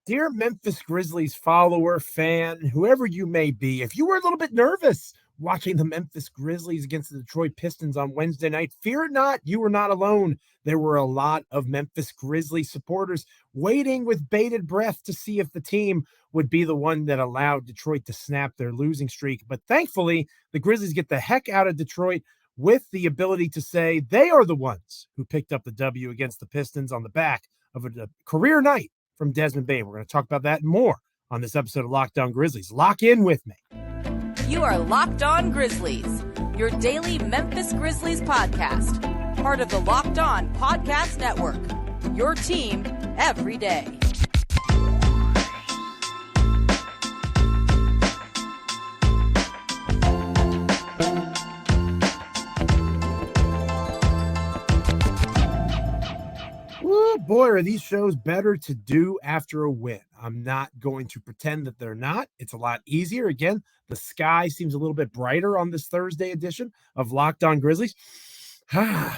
Dear Memphis Grizzlies follower, fan, whoever you may be, if you were a little bit nervous watching the Memphis Grizzlies against the Detroit Pistons on Wednesday night, fear not, you were not alone. There were a lot of Memphis Grizzlies supporters waiting with bated breath to see if the team would be the one that allowed Detroit to snap their losing streak. But thankfully, the Grizzlies get the heck out of Detroit with the ability to say they are the ones who picked up the W against the Pistons on the back of a career night from Desmond Bane. We're going to talk about that and more on this episode of Locked On Grizzlies. Lock in with me. You are Locked On Grizzlies, your daily Memphis Grizzlies podcast, part of the Locked On Podcast Network, your team every day. Woo, boy, are these shows better to do after a win. I'm not going to pretend that they're not. It's a lot easier. Again, the sky seems a little bit brighter on this Thursday edition of Locked On Grizzlies.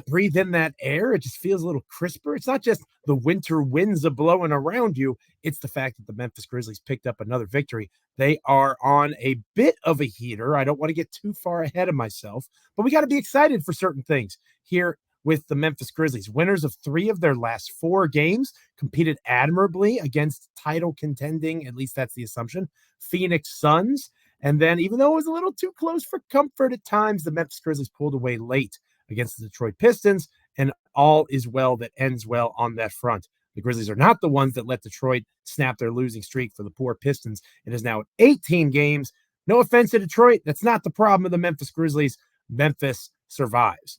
Breathe in that air. It just feels a little crisper. It's not just the winter winds are blowing around you. It's the fact that the Memphis Grizzlies picked up another victory. They are on a bit of a heater. I don't want to get too far ahead of myself, but we got to be excited for certain things here with the Memphis Grizzlies. Winners of 3 of their last 4 games, competed admirably against title contending, at least that's the assumption, Phoenix Suns. And then even though it was a little too close for comfort at times, the Memphis Grizzlies pulled away late against the Detroit Pistons, and all is well that ends well on that front. The Grizzlies are not the ones that let Detroit snap their losing streak for the poor Pistons. It is now at 18 games. No offense to Detroit. That's not the problem of the Memphis Grizzlies. Memphis survives.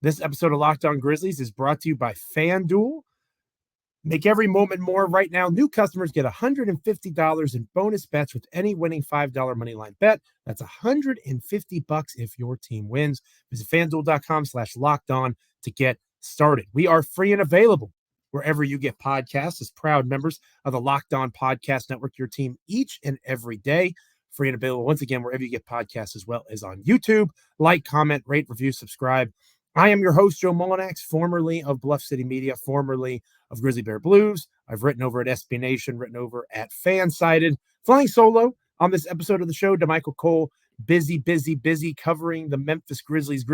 This episode of Locked On Grizzlies is brought to you by FanDuel. Make every moment more. Right now, new customers get $150 in bonus bets with any winning $5 moneyline bet. That's $150 if your team wins. Visit FanDuel.com/lockedon to get started. We are free and available wherever you get podcasts as proud members of the Locked On Podcast Network, your team each and every day. Free and available, once again, wherever you get podcasts as well as on YouTube. Like, comment, rate, review, subscribe. I am your host, Joe Mullinax, formerly of Bluff City Media, formerly of Grizzly Bear Blues. I've written over at SB Nation, written over at Fansided. Flying solo on this episode of the show, DeMichael Cole, busy covering the Memphis Grizzlies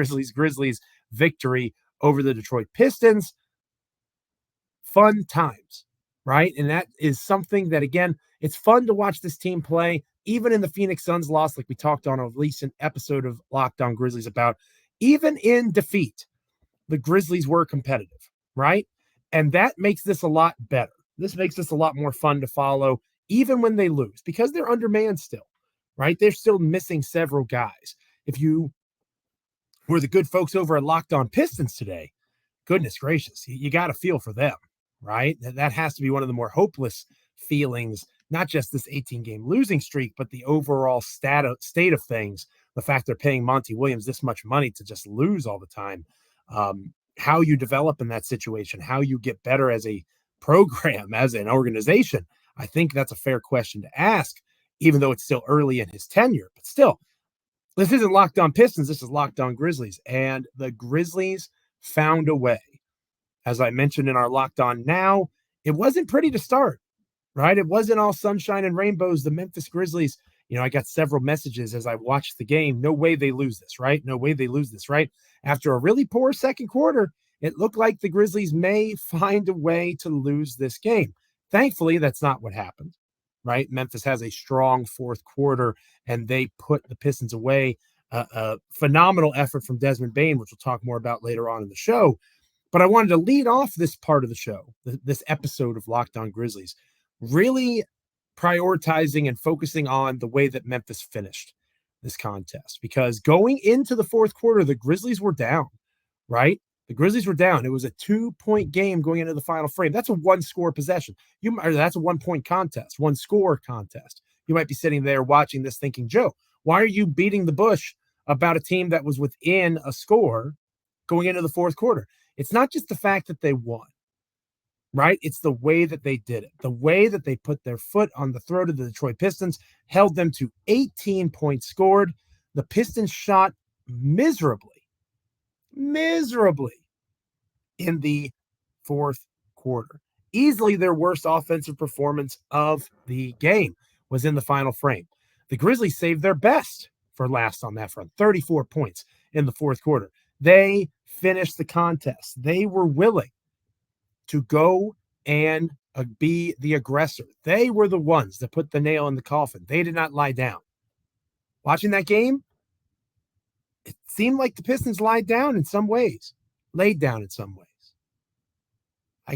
victory over the Detroit Pistons. Fun times, right? And that is something that, again, it's fun to watch this team play, even in the Phoenix Suns loss, like we talked on a recent episode of Locked On Grizzlies about. Even in defeat, the Grizzlies were competitive, right? And that makes this a lot better. This makes this a lot more fun to follow, even when they lose, because they're undermanned still, right? They're still missing several guys. If you were the good folks over at Locked On Pistons today, goodness gracious, you got to feel for them, right? That has to be one of the more hopeless feelings, not just this 18-game losing streak, but the overall state of things. The fact they're paying Monty Williams this much money to just lose all the time. How you develop in that situation, how you get better as a program, as an organization, I think that's a fair question to ask, even though it's still early in his tenure. But still, this isn't Locked On Pistons, this is Locked On Grizzlies. And the Grizzlies found a way. As I mentioned in our Locked On Now, it wasn't pretty to start, right? It wasn't all sunshine and rainbows. The Memphis Grizzlies, I got several messages as I watched the game. No way they lose this, right? No way they lose this, right? After a really poor second quarter, it looked like the Grizzlies may find a way to lose this game. Thankfully, that's not what happened, right? Memphis has a strong fourth quarter, and they put the Pistons away. A phenomenal effort from Desmond Bane, which we'll talk more about later on in the show. But I wanted to lead off this part of the show, this episode of Locked On Grizzlies, really prioritizing and focusing on the way that Memphis finished this contest, because going into the fourth quarter, the Grizzlies were down, right? The Grizzlies were down. It was a 2-point game going into the final frame. That's a 1-score possession. That's a 1-point contest, 1-score contest. You might be sitting there watching this thinking, Joe, why are you beating the bush about a team that was within a score going into the fourth quarter? It's not just the fact that they won, right? It's the way that they did it. The way that they put their foot on the throat of the Detroit Pistons, held them to 18 points scored. The Pistons shot miserably in the fourth quarter. Easily their worst offensive performance of the game was in the final frame. The Grizzlies saved their best for last on that front, 34 points in the fourth quarter. They finished the contest. They were willing to go and be the aggressor. They were the ones that put the nail in the coffin. They did not lie down. Watching that game, it seemed like the Pistons laid down in some ways. I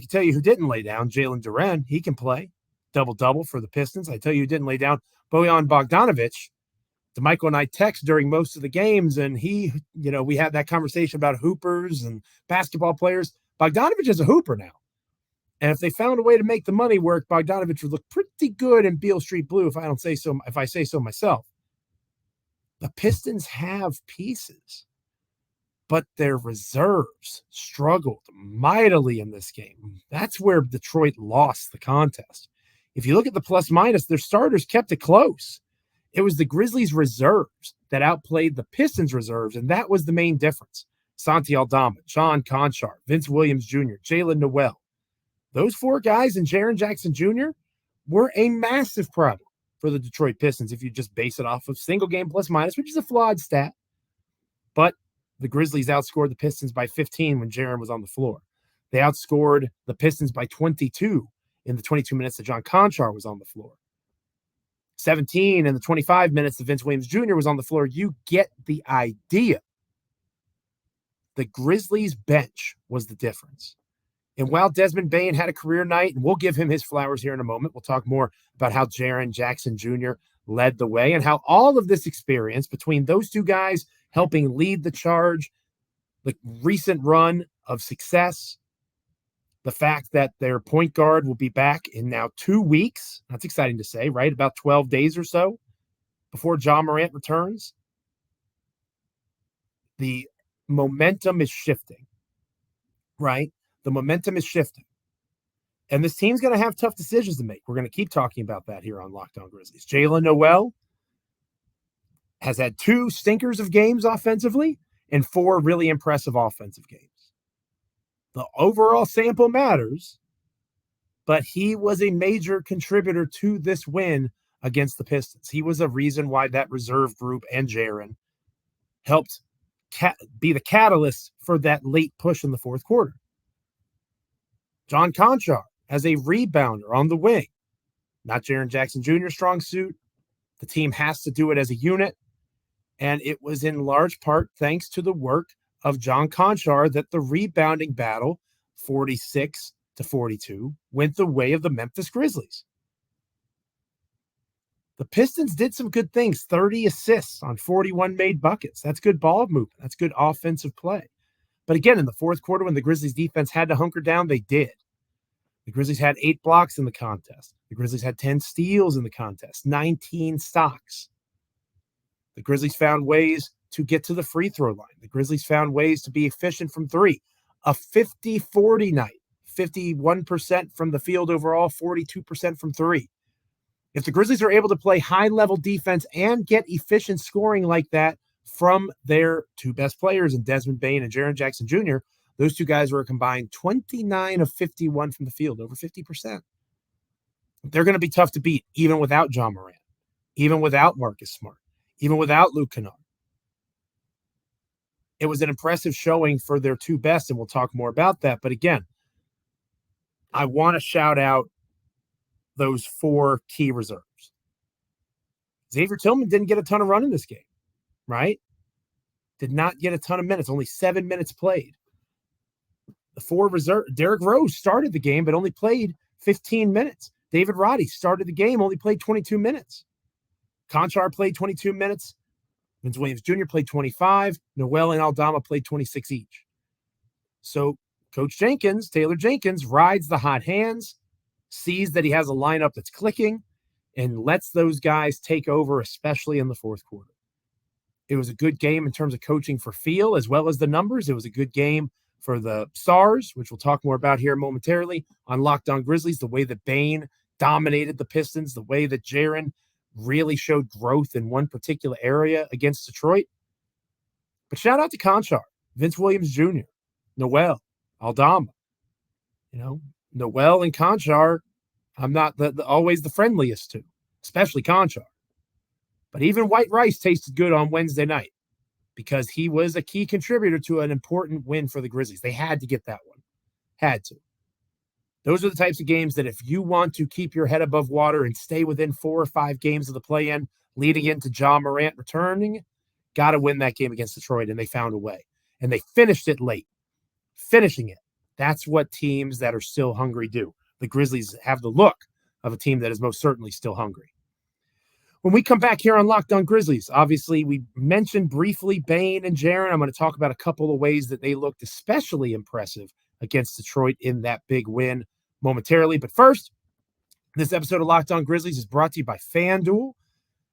can tell you who didn't lay down, Jalen Duren. He can play double-double for the Pistons. I tell you who didn't lay down, Bojan Bogdanovic. DeMichael and I text during most of the games, and we had that conversation about hoopers and basketball players. Bogdanovic is a hooper now. And if they found a way to make the money work, Bogdanovic would look pretty good in Beale Street Blue, if I say so myself. The Pistons have pieces, but their reserves struggled mightily in this game. That's where Detroit lost the contest. If you look at the plus-minus, their starters kept it close. It was the Grizzlies' reserves that outplayed the Pistons' reserves, and that was the main difference. Santi Aldama, John Conchar, Vince Williams Jr., Jalen Noel. Those four guys and Jaren Jackson Jr. were a massive problem for the Detroit Pistons if you just base it off of single game plus-minus, which is a flawed stat. But the Grizzlies outscored the Pistons by 15 when Jaren was on the floor. They outscored the Pistons by 22 in the 22 minutes that John Conchar was on the floor. 17 in the 25 minutes that Vince Williams Jr. was on the floor. You get the idea. The Grizzlies' bench was the difference. And while Desmond Bane had a career night, and we'll give him his flowers here in a moment, we'll talk more about how Jaren Jackson Jr. led the way and how all of this experience between those two guys helping lead the charge, the recent run of success, the fact that their point guard will be back in now 2 weeks. That's exciting to say, right? About 12 days or so before Joe Morant returns. The momentum is shifting, right? The momentum is shifting. And this team's going to have tough decisions to make. We're going to keep talking about that here on Locked On Grizzlies. Jalen Noel has had 2 stinkers of games offensively and 4 really impressive offensive games. The overall sample matters, but he was a major contributor to this win against the Pistons. He was a reason why that reserve group and Jaren helped be the catalyst for that late push in the fourth quarter. John Conchar as a rebounder on the wing. Not Jaren Jackson Jr. strong suit. The team has to do it as a unit. And it was in large part thanks to the work of John Conchar that the rebounding battle, 46-42, went the way of the Memphis Grizzlies. The Pistons did some good things, 30 assists on 41 made buckets. That's good ball movement. That's good offensive play. But again, in the fourth quarter, when the Grizzlies defense had to hunker down, they did. The Grizzlies had 8 blocks in the contest. The Grizzlies had 10 steals in the contest, 19 stocks. The Grizzlies found ways to get to the free throw line. The Grizzlies found ways to be efficient from 3. A 50-40 night, 51% from the field overall, 42% from 3. If the Grizzlies are able to play high-level defense and get efficient scoring like that from their 2 best players in Desmond Bane and Jaren Jackson Jr., those 2 guys were a combined 29 of 51 from the field, over 50%. They're going to be tough to beat, even without John Morant, even without Marcus Smart, even without Luke Kennard. It was an impressive showing for their 2 best, and we'll talk more about that. But again, I want to shout out those 4 key reserves. Xavier Tillman didn't get a ton of run in this game, right? Did not get a ton of minutes, only 7 minutes played. The 4 reserve, Derrick Rose started the game, but only played 15 minutes. David Roddy started the game, only played 22 minutes. Conchar played 22 minutes. Vince Williams Jr. played 25. Noel and Aldama played 26 each. So Coach Jenkins, Taylor Jenkins, rides the hot hands, sees that he has a lineup that's clicking, and lets those guys take over, especially in the fourth quarter. It was a good game in terms of coaching for feel as well as the numbers. It was a good game for the Stars, which we'll talk more about here momentarily on Locked On Grizzlies, the way that Bane dominated the Pistons, the way that Jaren really showed growth in one particular area against Detroit. But shout out to Conchar, Vince Williams Jr., Noel, Aldama. Noel and Conchar, I'm not always the friendliest to, especially Conchar. But even White Rice tasted good on Wednesday night because he was a key contributor to an important win for the Grizzlies. They had to get that one. Had to. Those are the types of games that if you want to keep your head above water and stay within 4 or 5 games of the play-in, leading into John Morant returning, got to win that game against Detroit, and they found a way. And they finished it late. Finishing it. That's what teams that are still hungry do. The Grizzlies have the look of a team that is most certainly still hungry. When we come back here on Locked On Grizzlies, obviously we mentioned briefly Bane and Jaren. I'm going to talk about a couple of ways that they looked especially impressive against Detroit in that big win momentarily. But first, this episode of Locked On Grizzlies is brought to you by FanDuel.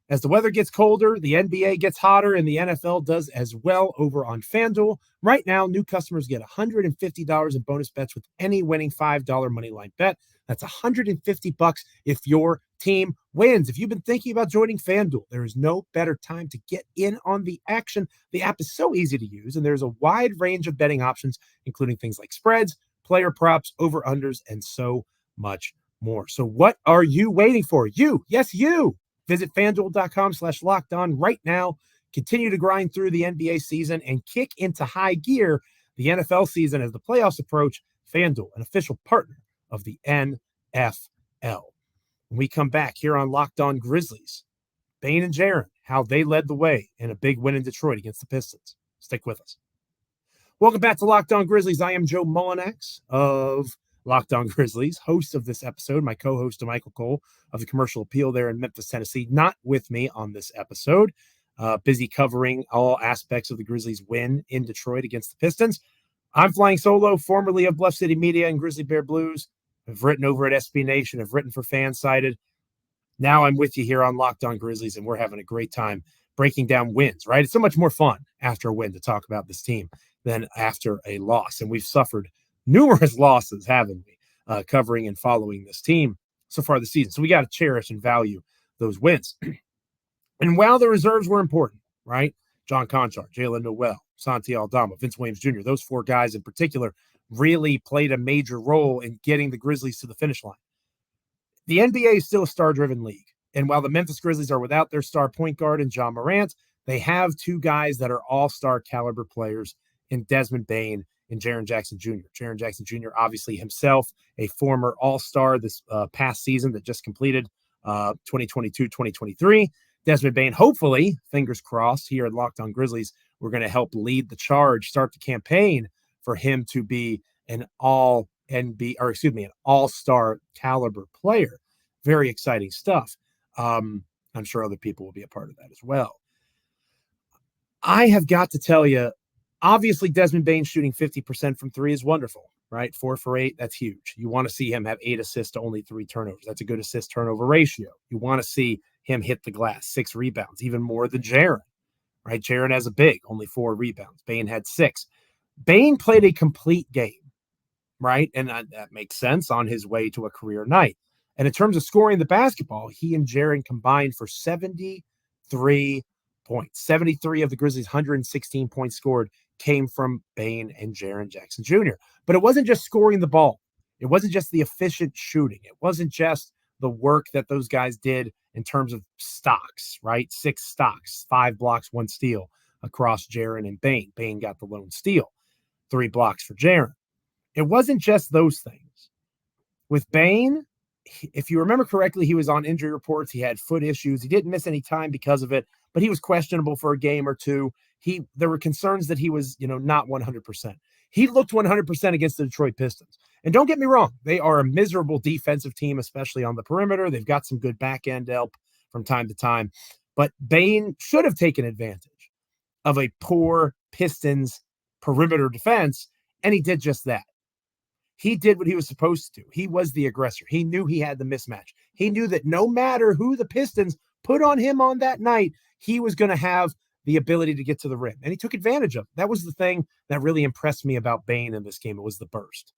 As the weather gets colder, the NBA gets hotter, and the NFL does as well over on FanDuel. Right now, new customers get $150 in bonus bets with any winning $5 moneyline bet. That's $150 if your team wins. If you've been thinking about joining FanDuel, there is no better time to get in on the action. The app is so easy to use, and there's a wide range of betting options, including things like spreads, player props, over-unders, and so much more. So what are you waiting for? You, yes, you. Visit FanDuel.com/lockedon right now. Continue to grind through the NBA season and kick into high gear the NFL season as the playoffs approach. FanDuel, an official partner of the NFL. When we come back here on Locked On Grizzlies, Bane and Jaren, how they led the way in a big win in Detroit against the Pistons. Stick with us. Welcome back to Locked On Grizzlies. I am Joe Mullinax of Locked On Grizzlies, host of this episode. My co-host, Michael Cole of the Commercial Appeal there in Memphis, Tennessee, not with me on this episode. Busy covering all aspects of the Grizzlies' win in Detroit against the Pistons. I'm flying solo, formerly of Bluff City Media and Grizzly Bear Blues. I've written over at SB Nation. I've written for Fansided. Now I'm with you here on Locked On Grizzlies, and we're having a great time breaking down wins, right? It's so much more fun after a win to talk about this team than after a loss. And we've suffered numerous losses, haven't we, covering and following this team so far this season. So we got to cherish and value those wins. And while the reserves were important, right? John Conchar, Jalen Noel, Santi Aldama, Vince Williams Jr., those 4 guys in particular really played a major role in getting the Grizzlies to the finish line. The NBA is still a star-driven league. And while the Memphis Grizzlies are without their star point guard in John Morant, they have 2 guys that are all-star caliber players in Desmond Bane and Jaren Jackson Jr. Jaren Jackson Jr., obviously himself a former all-star this past season that just completed 2022-2023. Desmond Bane, hopefully, fingers crossed, here at Locked On Grizzlies, we're going to help lead the charge, start the campaign for him to be an all-star caliber player. Very exciting stuff. I'm sure other people will be a part of that as well. I have got to tell you, obviously, Desmond Bane shooting 50% from 3 is wonderful, right? 4 for 8, that's huge. You want to see him have 8 assists to only 3 turnovers. That's a good assist-turnover ratio. You want to see him hit the glass, 6 rebounds, even more than Jaren, right? Jaren has a big, only 4 rebounds. Bane had 6. Bane played a complete game, right? And that makes sense on his way to a career night. And in terms of scoring the basketball, he and Jaren combined for 73 points. 73 of the Grizzlies' 116 points scored came from Bane and Jaren Jackson Jr. But it wasn't just scoring the ball. It wasn't just the efficient shooting. It wasn't just the work that those guys did in terms of stocks, right? 6 stocks, 5 blocks, 1 steal across Jaren and Bane. Bane got the lone steal, 3 blocks for Jaren. It wasn't just those things. With Bane, if you remember correctly, he was on injury reports. He had foot issues. He didn't miss any time because of it, but he was questionable for a game or 2. There were concerns that he was, not 100%. He looked 100% against the Detroit Pistons. And don't get me wrong, they are a miserable defensive team, especially on the perimeter. They've got some good back-end help from time to time. But Bane should have taken advantage of a poor Pistons perimeter defense, and he did just that. He did what he was supposed to do. He was the aggressor. He knew he had the mismatch. He knew that no matter who the Pistons put on him on that night, he was going to have the ability to get to the rim. And he took advantage of it. That was the thing that really impressed me about Bane in this game. It was the burst.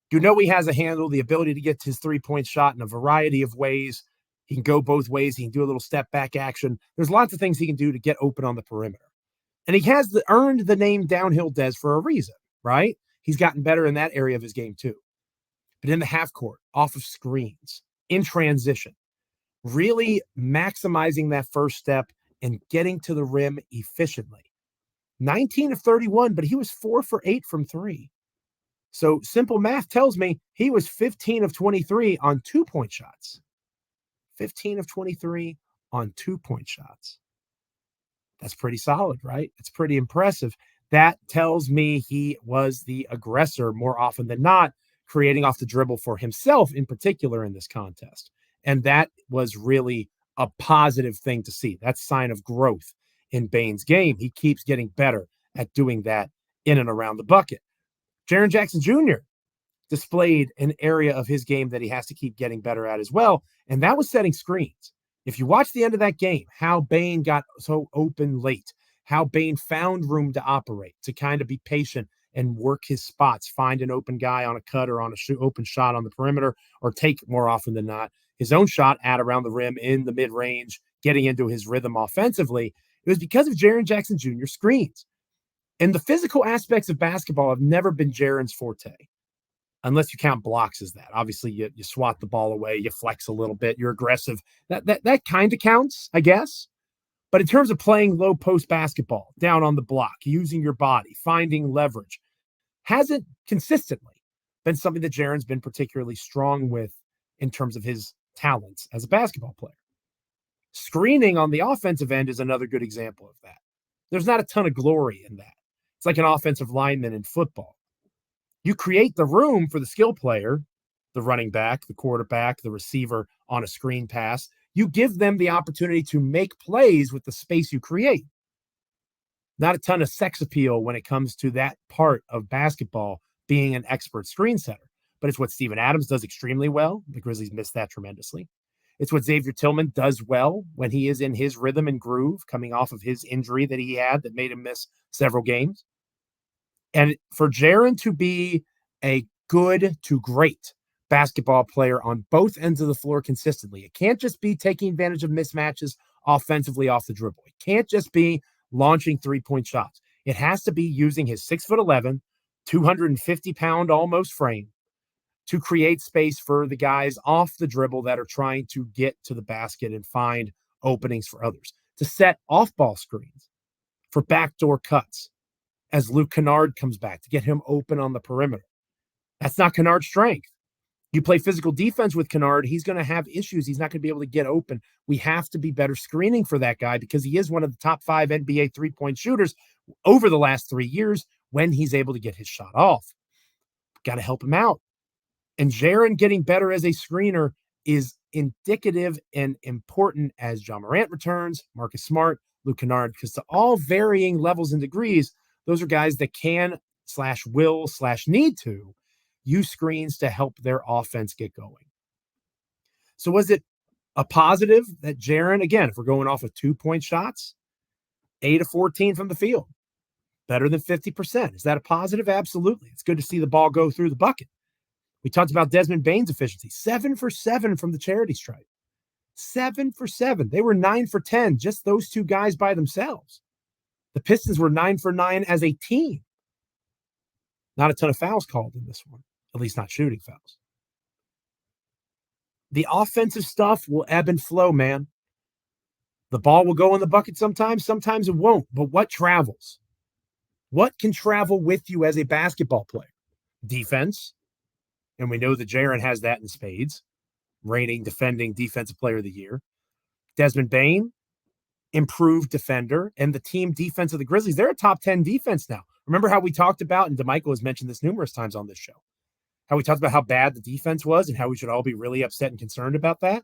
He has a handle, the ability to get to his 3-point shot in a variety of ways. He can go both ways. He can do a little step back action. There's lots of things he can do to get open on the perimeter. And he has earned the name Downhill Des for a reason, right? He's gotten better in that area of his game too. but in the half court, off of screens, in transition, really maximizing that first step and getting to the rim efficiently. 19 of 31, but he was 4 for 8 from 3. So simple math tells me he was 15 of 23 on 2-point shots. 15 of 23 on 2-point shots. That's pretty solid, right? It's pretty impressive. That tells me he was the aggressor more often than not, creating off the dribble for himself in particular in this contest. And that was really a positive thing to see. That's a sign of growth in Bane's game. He keeps getting better at doing that in and around the bucket. Jaren Jackson Jr. displayed an area of his game that he has to keep getting better at as well, and that was setting screens. If you watch the end of that game, how Bane got so open late, how Bane found room to operate, to kind of be patient and work his spots, find an open guy on a cut or on a open shot on the perimeter, or take more often than not his own shot at around the rim in the mid-range, getting into his rhythm offensively. It was because of Jaren Jackson Jr. screens. And the physical aspects of basketball have never been Jaren's forte, unless you count blocks as that. Obviously, you swat the ball away, you flex a little bit, you're aggressive. That kind of counts, I guess. But in terms of playing low post basketball, down on the block, using your body, finding leverage, hasn't consistently been something that Jaren's been particularly strong with in terms of his talents as a basketball player. Screening on the offensive end is another good example of that. There's not a ton of glory in that. It's like an offensive lineman in football. You create the room for the skill player, the running back, the quarterback, the receiver on a screen pass. You give them the opportunity to make plays with the space you create. Not a ton of sex appeal when it comes to that part of basketball, being an expert screen setter. But it's what Steven Adams does extremely well. The Grizzlies missed that tremendously. It's what Xavier Tillman does well when he is in his rhythm and groove, coming off of his injury that he had that made him miss several games. And for Jaren to be a good to great basketball player on both ends of the floor consistently, it can't just be taking advantage of mismatches offensively off the dribble. It can't just be launching three-point shots. It has to be using his 6'11", 250-pound almost frame to create space for the guys off the dribble that are trying to get to the basket and find openings for others, to set off-ball screens for backdoor cuts as Luke Kennard comes back, to get him open on the perimeter. That's not Kennard's strength. You play physical defense with Kennard, he's going to have issues. He's not going to be able to get open. We have to be better screening for that guy because he is one of the top 5 NBA three-point shooters over the last 3 years when he's able to get his shot off. Got to help him out. And Jaren getting better as a screener is indicative and important as John Morant returns, Marcus Smart, Luke Kennard, because to all varying levels and degrees, those are guys that can / will / need to use screens to help their offense get going. So was it a positive that Jaren, again, if we're going off of 2-point shots, 8 of 14 from the field, better than 50%. Is that a positive? Absolutely. It's good to see the ball go through the bucket. We talked about Desmond Bane's efficiency, 7 for 7 from the charity stripe. 7 for 7. They were 9 for 10, just those two guys by themselves. The Pistons were 9 for 9 as a team. Not a ton of fouls called in this one, at least not shooting fouls. The offensive stuff will ebb and flow, man. The ball will go in the bucket sometimes it won't. But what travels? What can travel with you as a basketball player? Defense. And we know that Jaren has that in spades. Reigning, defending Defensive Player of the Year. Desmond Bane, improved defender. And the team defense of the Grizzlies, they're a top 10 defense now. Remember how we talked about, and DeMichael has mentioned this numerous times on this show, how we talked about how bad the defense was and how we should all be really upset and concerned about that.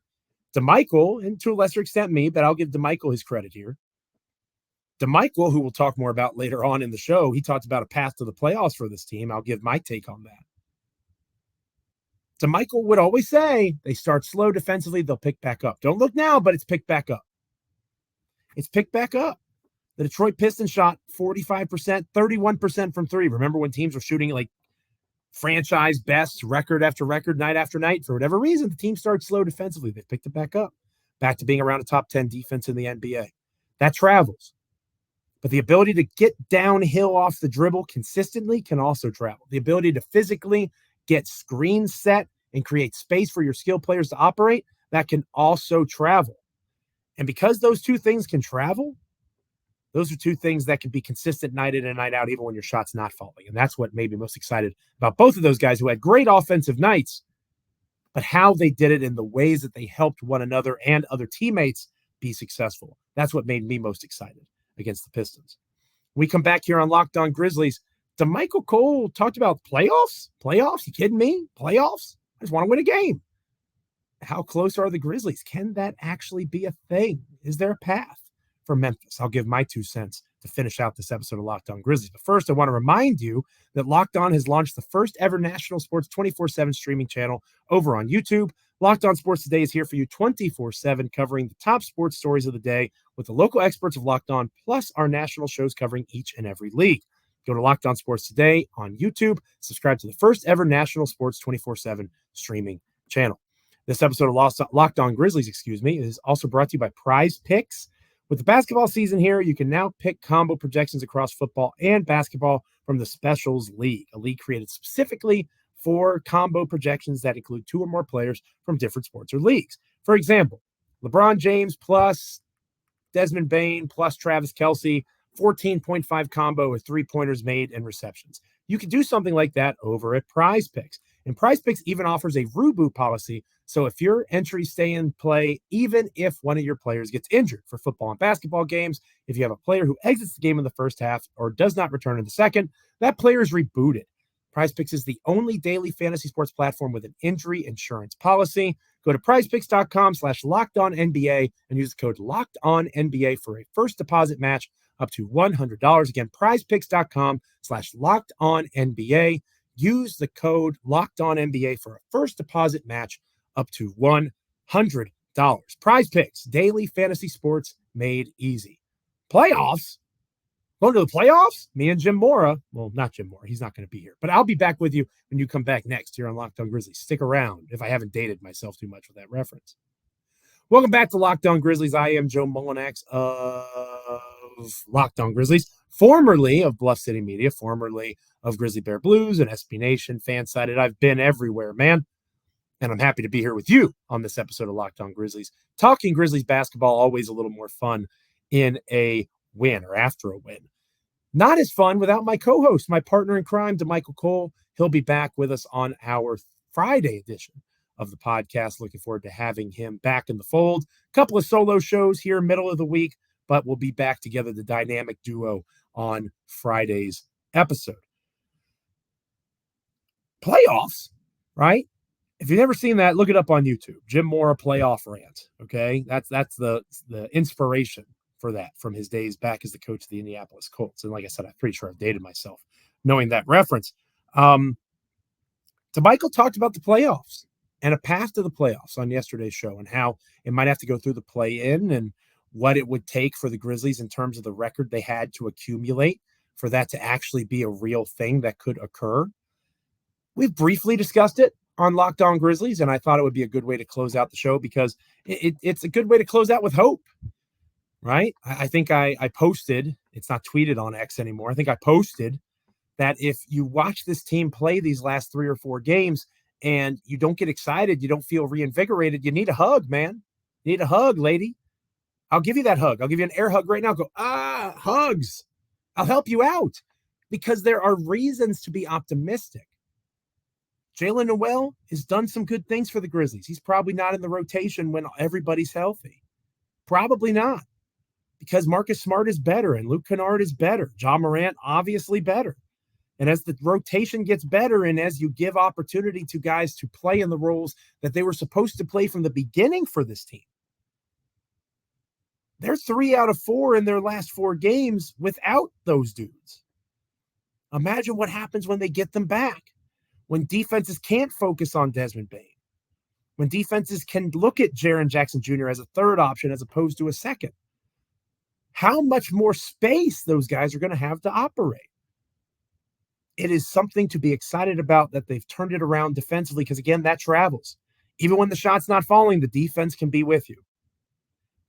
DeMichael, and to a lesser extent me, but I'll give DeMichael his credit here. DeMichael, who we'll talk more about later on in the show, he talked about a path to the playoffs for this team. I'll give my take on that. DeMichael would always say, they start slow defensively, they'll pick back up. Don't look now, but it's picked back up. It's picked back up. The Detroit Pistons shot 45%, 31% from 3. Remember when teams were shooting like franchise best, record after record, night after night? For whatever reason, the team started slow defensively. They picked it back up, back to being around a top 10 defense in the NBA. That travels. But the ability to get downhill off the dribble consistently can also travel. The ability to physically get screens set and create space for your skilled players to operate, that can also travel. And because those two things can travel, those are two things that can be consistent night in and night out, even when your shot's not falling. And that's what made me most excited about both of those guys who had great offensive nights, but how they did it in the ways that they helped one another and other teammates be successful. That's what made me most excited against the Pistons. We come back here on Locked On Grizzlies. DeMichael Cole talked about playoffs. Playoffs? You kidding me? Playoffs? I just want to win a game. How close are the Grizzlies? Can that actually be a thing? Is there a path for Memphis? I'll give my 2 cents to finish out this episode of Locked On Grizzlies. But first, I want to remind you that Locked On has launched the first ever national sports 24/7 streaming channel over on YouTube. Locked On Sports Today is here for you 24/7, covering the top sports stories of the day with the local experts of Locked On, plus our national shows covering each and every league. Go to Locked On Sports Today on YouTube. Subscribe to the first ever national sports 24/7 streaming channel. This episode of Locked On Grizzlies, is also brought to you by Prize Picks. With the basketball season here, you can now pick combo projections across football and basketball from the Specials League, a league created specifically for combo projections that include 2 or more players from different sports or leagues. For example, LeBron James plus Desmond Bane plus Travis Kelce, 14.5 combo with 3-pointers made and receptions. You can do something like that over at Prize Picks. And Prize Picks even offers a reboot policy. So if your entries stay in play, even if one of your players gets injured for football and basketball games, if you have a player who exits the game in the first half or does not return in the second, that player is rebooted. Prize Picks is the only daily fantasy sports platform with an injury insurance policy. Go to prizepicks.com/LockedOnNBA and use the code LockedOnNBA for a first deposit match up to $100. Again, prizepicks.com/LockedOnNBA. Use the code LockedOnNBA for a first deposit match up to $100. Prize Picks, daily fantasy sports made easy. Playoffs? Going to the playoffs? Me and Jim Mora. Well, not Jim Mora. He's not going to be here. But I'll be back with you when you come back next here on Locked On Grizzlies. Stick around if I haven't dated myself too much with that reference. Welcome back to Locked On Grizzlies. I am Joe Mullinax of Locked On Grizzlies, formerly of Bluff City Media, formerly of Grizzly Bear Blues and SB Nation, Fansided. I've been everywhere, man. And I'm happy to be here with you on this episode of Locked On Grizzlies. Talking Grizzlies basketball, always a little more fun in a win or after a win. Not as fun without my co-host, my partner in crime, DeMichael Cole. He'll be back with us on our Friday edition of the podcast. Looking forward to having him back in the fold. A couple of solo shows here, middle of the week, but we'll be back together, the dynamic duo, on Friday's episode. Playoffs, right? If you've never seen that, look it up on YouTube. Jim Mora playoff rant. Okay, that's the inspiration for that from his days back as the coach of the Indianapolis Colts. And like I said, I'm pretty sure I've dated myself knowing that reference. DeMichael talked about the playoffs and a path to the playoffs on yesterday's show and how it might have to go through the play-in and what it would take for the Grizzlies in terms of the record they had to accumulate for that to actually be a real thing that could occur. We've briefly discussed it on Locked On Grizzlies, and I thought it would be a good way to close out the show because it's a good way to close out with hope, right? I think I posted, it's not tweeted on X anymore, I think I posted that if you watch this team play these last 3 or 4 games and you don't get excited, you don't feel reinvigorated, you need a hug, man. You need a hug, lady. I'll give you that hug. I'll give you an air hug right now. Go, hugs. I'll help you out because there are reasons to be optimistic. Jalen Noel has done some good things for the Grizzlies. He's probably not in the rotation when everybody's healthy. Probably not because Marcus Smart is better and Luke Kennard is better. Ja Morant, obviously better. And as the rotation gets better and as you give opportunity to guys to play in the roles that they were supposed to play from the beginning for this team, they're 3 out of 4 in their last 4 games without those dudes. Imagine what happens when they get them back. When defenses can't focus on Desmond Bane. When defenses can look at Jaren Jackson Jr. as a third option as opposed to a second. How much more space those guys are going to have to operate. It is something to be excited about that they've turned it around defensively because, again, that travels. Even when the shot's not falling, the defense can be with you.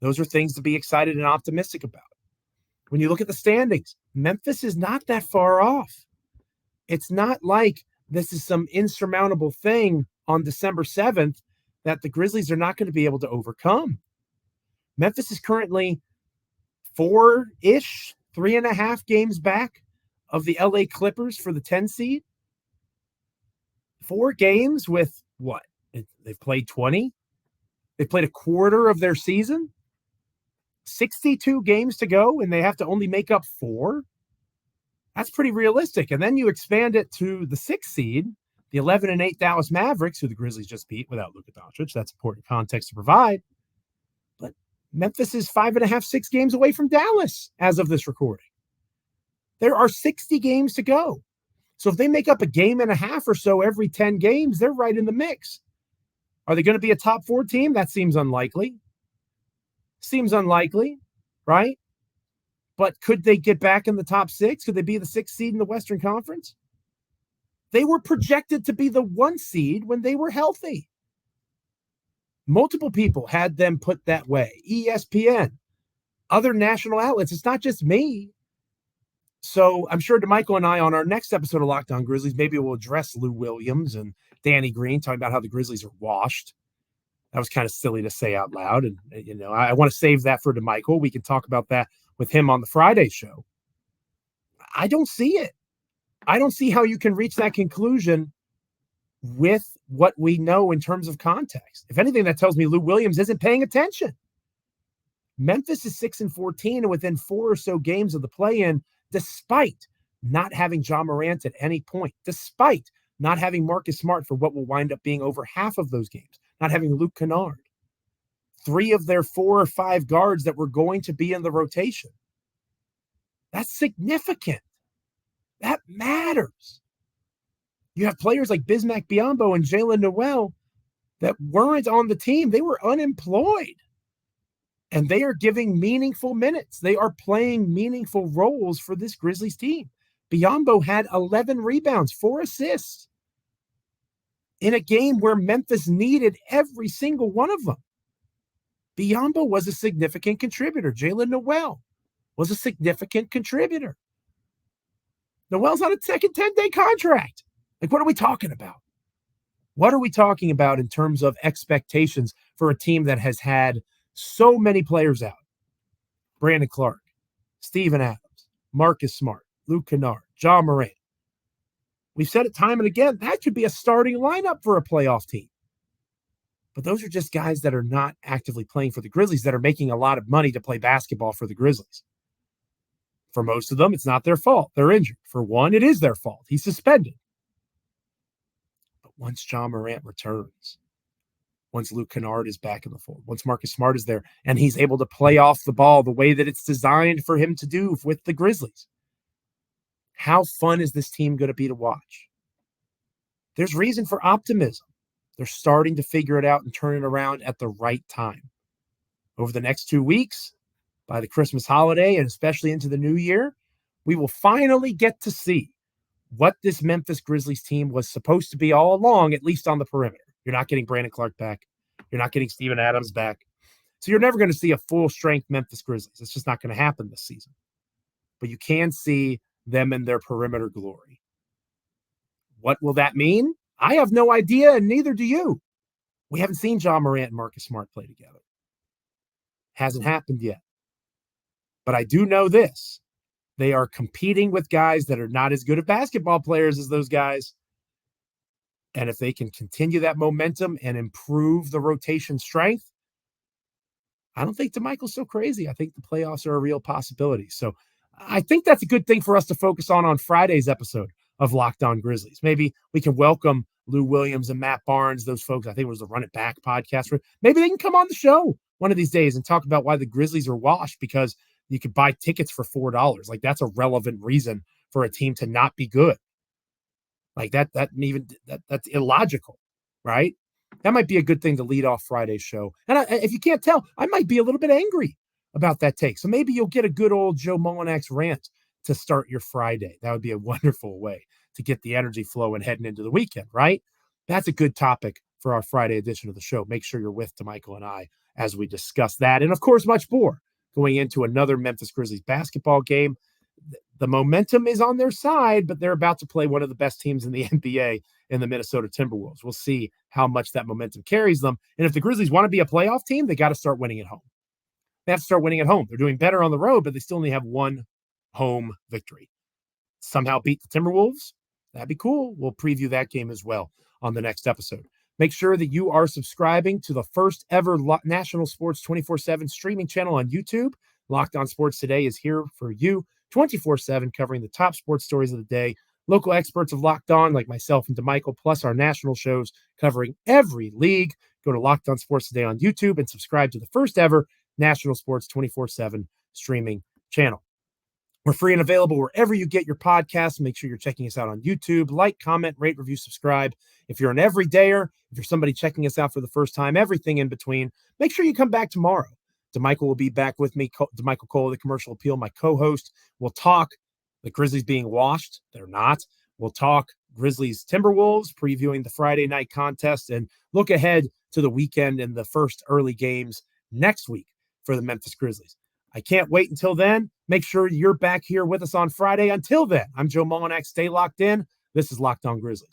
Those are things to be excited and optimistic about. When you look at the standings, Memphis is not that far off. It's not like this is some insurmountable thing on December 7th that the Grizzlies are not going to be able to overcome. Memphis is currently 3.5 games back of the LA Clippers for the 10 seed. 4 games with what? They've played 20. They've played a quarter of their season. 62 games to go, and they have to only make up 4. That's pretty realistic. And then you expand it to the 6th seed, the 11-8 Dallas Mavericks, who the Grizzlies just beat without Luka Doncic. That's important context to provide. But Memphis is 5.5, 6 games away from Dallas as of this recording. There are 60 games to go. So if they make up a game and a half or so every 10 games, they're right in the mix. Are they going to be a top 4 team? That seems unlikely. Seems unlikely, right? But could they get back in the top 6? Could they be the 6th seed in the Western Conference? They were projected to be the 1 seed when they were healthy. Multiple people had them put that way. ESPN, other national outlets. It's not just me. So I'm sure DeMichael and I on our next episode of Locked On Grizzlies, maybe we'll address Lou Williams and Danny Green, talking about how the Grizzlies are washed. That was kind of silly to say out loud. And, I want to save that for DeMichael. We can talk about that with him on the Friday show. I don't see it. I don't see how you can reach that conclusion with what we know in terms of context. If anything, that tells me Lou Williams isn't paying attention. Memphis is 6-14 and within 4 or so games of the play-in, despite not having John Morant at any point, despite not having Marcus Smart for what will wind up being over half of those games, not having Luke Kennard. 3 of their 4 or 5 guards that were going to be in the rotation. That's significant. That matters. You have players like Bismack Biyombo and Jalen Noel that weren't on the team. They were unemployed. And they are giving meaningful minutes. They are playing meaningful roles for this Grizzlies team. Biyombo had 11 rebounds, 4 assists in a game where Memphis needed every single one of them. Biyombo was a significant contributor. Jalen Noel was a significant contributor. Noel's on a second 10-day contract. Like, what are we talking about? What are we talking about in terms of expectations for a team that has had so many players out? Brandon Clark, Steven Adams, Marcus Smart, Luke Kennard, John Morant. We've said it time and again, that could be a starting lineup for a playoff team. But those are just guys that are not actively playing for the Grizzlies that are making a lot of money to play basketball for the Grizzlies. For most of them, it's not their fault. They're injured. For one, it is their fault. He's suspended. But once John Morant returns, once Luke Kennard is back in the fold, once Marcus Smart is there, and he's able to play off the ball the way that it's designed for him to do with the Grizzlies, how fun is this team going to be to watch? There's reason for optimism. They're starting to figure it out and turn it around at the right time. Over the next 2 weeks, by the Christmas holiday, and especially into the new year, we will finally get to see what this Memphis Grizzlies team was supposed to be all along, at least on the perimeter. You're not getting Brandon Clark back. You're not getting Steven Adams back. So you're never going to see a full-strength Memphis Grizzlies. It's just not going to happen this season. But you can see them in their perimeter glory. What will that mean? I have no idea, and neither do you. We haven't seen John Morant and Marcus Smart play together. Hasn't happened yet. But I do know this. They are competing with guys that are not as good at basketball players as those guys. And if they can continue that momentum and improve the rotation strength, I don't think DeMichael's so crazy. I think the playoffs are a real possibility. So I think that's a good thing for us to focus on Friday's episode of Locked On Grizzlies. Maybe we can welcome Lou Williams and Matt Barnes, those folks. I think it was the Run It Back podcast. Maybe they can come on the show one of these days and talk about why the Grizzlies are washed because you could buy tickets for $4. Like, that's a relevant reason for a team to not be good. Like that's illogical, right? That might be a good thing to lead off Friday's show. And if you can't tell, I might be a little bit angry about that take. So maybe you'll get a good old Joe Mullinax rant to start your Friday. That would be a wonderful way to get the energy flowing heading into the weekend, right? That's a good topic for our Friday edition of the show. Make sure you're with DeMichael and I as we discuss that. And of course, much more going into another Memphis Grizzlies basketball game. the momentum is on their side, but they're about to play one of the best teams in the NBA in the Minnesota Timberwolves. We'll see how much that momentum carries them. And if the Grizzlies want to be a playoff team, they got to start winning at home. They have to start winning at home. They're doing better on the road, but they still only have one home victory. Somehow beat the Timberwolves. That'd be cool. We'll preview that game as well on the next episode. Make sure that you are subscribing to the first ever National Sports 24/7 streaming channel on YouTube. Locked On Sports Today is here for you 24/7, covering the top sports stories of the day. Local experts of Locked On, like myself and DeMichael, plus our national shows covering every league. Go to Locked On Sports Today on YouTube and subscribe to the first ever National Sports 24/7 streaming channel. We're free and available wherever you get your podcasts. Make sure you're checking us out on YouTube. Like, comment, rate, review, subscribe. If you're an everydayer, if you're somebody checking us out for the first time, everything in between, make sure you come back tomorrow. DeMichael will be back with me. DeMichael Cole, the Commercial Appeal, my co-host. We'll talk the Grizzlies being washed. They're not. We'll talk Grizzlies Timberwolves, previewing the Friday night contest, and look ahead to the weekend and the first early games next week for the Memphis Grizzlies. I can't wait until then. Make sure you're back here with us on Friday. Until then, I'm Joe Mullinax. Stay locked in. This is Locked On Grizzlies.